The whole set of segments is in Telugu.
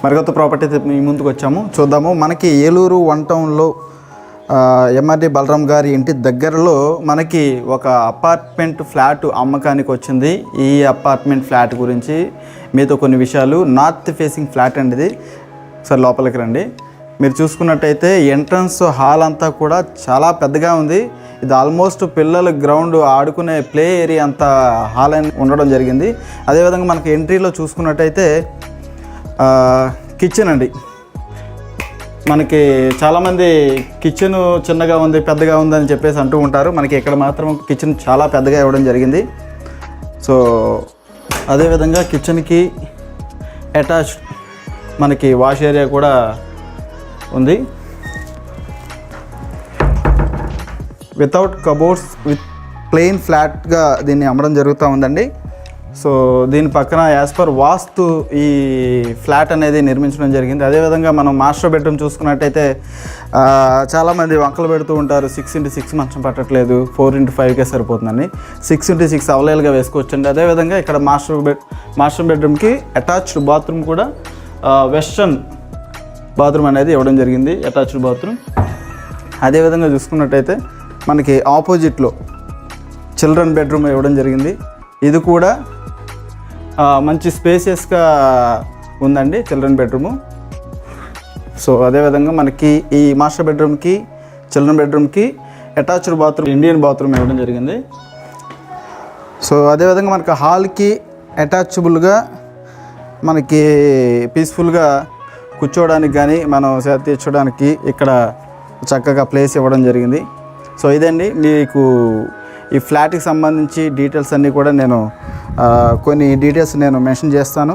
మరికొత్త ప్రాపర్టీ మీ ముందుకు వచ్చాము, చూద్దాము. మనకి ఏలూరు 1 టౌన్లో ఎంఆర్డి బలరాం గారి ఇంటి దగ్గరలో మనకి ఒక అపార్ట్మెంట్ ఫ్లాట్ అమ్మకానికి వచ్చింది. ఈ అపార్ట్మెంట్ ఫ్లాట్ గురించి మీతో కొన్ని విషయాలు. నార్త్ ఫేసింగ్ ఫ్లాట్ అండి ఇది. సార్ లోపలికి రండి. మీరు చూసుకున్నట్టయితే ఎంట్రన్స్ హాల్ అంతా కూడా చాలా పెద్దగా ఉంది. ఇది ఆల్మోస్ట్ పిల్లల గ్రౌండ్ ఆడుకునే ప్లే ఏరియా అంత హాల్ అని ఉండడం జరిగింది. అదేవిధంగా మనకి ఎంట్రీలో చూసుకున్నట్టయితే కిచెన్ అండి. మనకి చాలామంది కిచెన్ చిన్నగా ఉంది పెద్దగా ఉందని చెప్పేసి అంటూ ఉంటారు. మనకి ఇక్కడ మాత్రం కిచెన్ చాలా పెద్దగా ఇవ్వడం జరిగింది. సో అదేవిధంగా కిచెన్కి అటాచ్ మనకి వాష్ ఏరియా కూడా ఉంది. వితౌట్ కబోర్డ్స్ విత్ ప్లెయిన్ ఫ్లాట్గా దీన్ని అమ్మడం జరుగుతూ ఉందండి. సో దీని పక్కన యాజ్ పర్ వాస్తు ఈ ఫ్లాట్ అనేది నిర్మించడం జరిగింది. అదేవిధంగా మనం మాస్టర్ బెడ్రూమ్ చూసుకున్నట్టయితే చాలామంది వంకలు పెడుతూ ఉంటారు, 6x6 మంచం పట్టట్లేదు, 4x5కే సరిపోతుందని. 6x6 అవైలబుల్గా వేసుకోవచ్చండి. అదేవిధంగా ఇక్కడ మాస్టర్ బెడ్రూమ్కి అటాచ్డ్ బాత్రూమ్ కూడా వెస్ట్రన్ బాత్రూమ్ అనేది ఇవ్వడం జరిగింది, అటాచ్డ్ బాత్రూమ్. అదేవిధంగా చూసుకున్నట్టయితే మనకి ఆపోజిట్లో చిల్డ్రన్ బెడ్రూమ్ ఇవ్వడం జరిగింది. ఇది కూడా మంచి స్పేసియస్గా ఉందండి చిల్డ్రన్ బెడ్రూము. సో అదేవిధంగా మనకి ఈ మాస్టర్ బెడ్రూమ్కి చిల్డ్రన్ బెడ్రూమ్కి అటాచ్డ్ బాత్రూమ్ ఇండియన్ బాత్రూమ్ ఇవ్వడం జరిగింది. సో అదేవిధంగా మనకి హాల్కి అటాచబుల్గా మనకి పీస్ఫుల్గా కూర్చోవడానికి కానీ మనం సేద తీర్చడానికి ఇక్కడ చక్కగా ప్లేస్ ఇవ్వడం జరిగింది. సో ఇదండి మీకు ఈ ఫ్లాట్కి సంబంధించి డీటెయిల్స్ అన్నీ కూడా నేను కొన్ని డీటెయిల్స్ నేను మెన్షన్ చేస్తాను.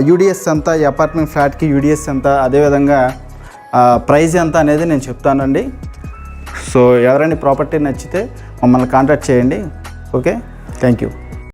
యూడిఎస్ ఎంత, ఈ అపార్ట్మెంట్ ఫ్లాట్కి యూడిఎస్ ఎంత, అదేవిధంగా ప్రైస్ ఎంత అనేది నేను చెప్తానండి. సో ఎవరైనా ప్రాపర్టీ నచ్చితే మమ్మల్ని కాంటాక్ట్ చేయండి. Okay, thank you.